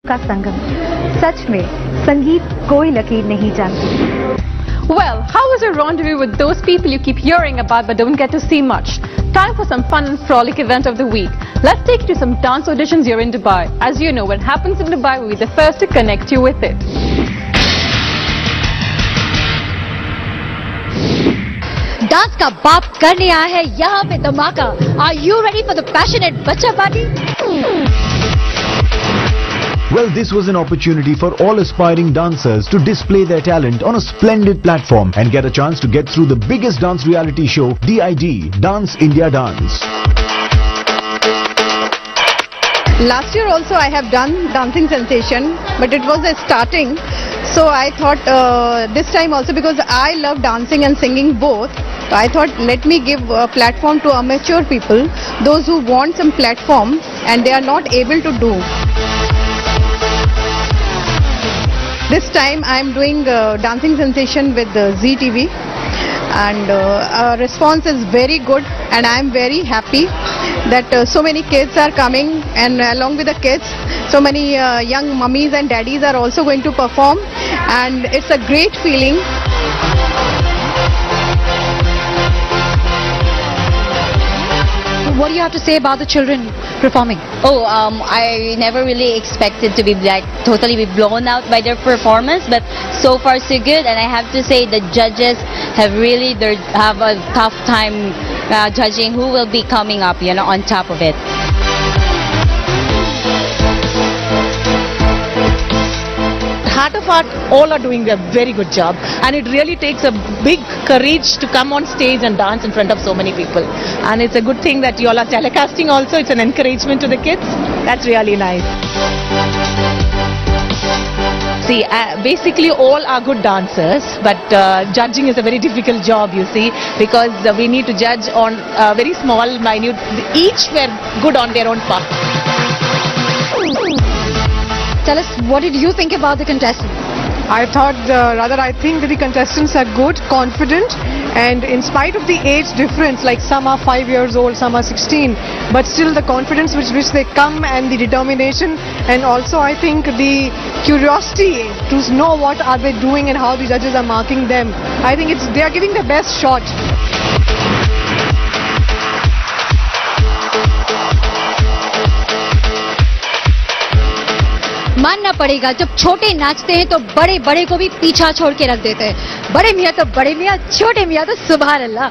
का संगम, सच में संगीत कोई लकीर नहीं जानती। Well, how was your rendezvous with those people you keep hearing about but don't get to see much? Time for some fun and frolic event of the week. Let's take you to some dance auditions here in Dubai. As you know, what happens in Dubai, we'll be the first to connect you with it. Dance का बाप करने आया है यहाँ पे धमाका। Are you ready for the passionate बच्चा party? Well, this was an opportunity for all aspiring dancers to display their talent on a splendid platform and get a chance to get through the biggest dance reality show, DID, Dance India Dance. Last year also I have done Dancing Sensation, but it was a starting. So I thought this time also, because I love dancing and singing both, I thought let me give a platform to amateur people, those who want some platform and they are not able to do. This time I am doing Dancing Sensation with Zee TV, and our response is very good, and I am very happy that so many kids are coming, and along with the kids, so many young mummies and daddies are also going to perform, and it's a great feeling. What do you have to say about the children performing? I never really expected to be totally be blown out by their performance, but so far so good. And I have to say the judges have really have a tough time judging who will be coming up, on top of it. Heart of Heart, all are doing a very good job, and it really takes a big courage to come on stage and dance in front of so many people, and it's a good thing that you all are telecasting also. It's an encouragement to the kids. That's really nice. See, basically all are good dancers, but judging is a very difficult job, you see, because we need to judge on very small, minute. Each were good on their own part. Tell us, what did you think about the contestants? I think that the contestants are good, confident, and in spite of the age difference, like some are 5 years old, some are 16, but still the confidence with which they come and the determination, and also I think the curiosity to know what are they doing and how the judges are marking them. I think they are giving the best shot. मानना पड़ेगा, जब छोटे नाचते हैं तो बड़े बड़े को भी पीछा छोड़ के रख देते हैं। बड़े मियाँ तो बड़े मियाँ, छोटे मियाँ तो सुभान अल्लाह।